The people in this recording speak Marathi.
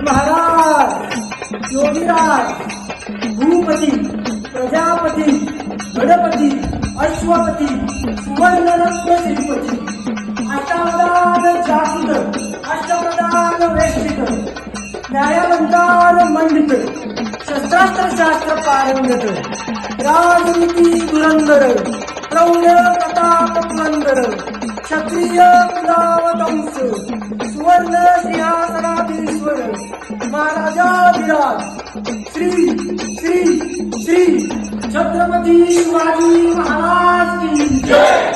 महाराज योगीराज भूपती प्रजापती गणपती अश्वपती सुवर्णरत्न श्रीपती अष्टावधान जागृत अष्टप्रधान वेष्टित न्यायालंकार मंडित शस्त्रास्त्र शास्त्र पारंगत राजनीती धुरंधर प्रौढ प्रताप पुरंदर क्षत्रिय कुलावतंस सुवर्ण सिंहासनाधीश्वर महाराजाधिराज श्री श्री श्री छत्रपती शिवाजी महाराज की जय।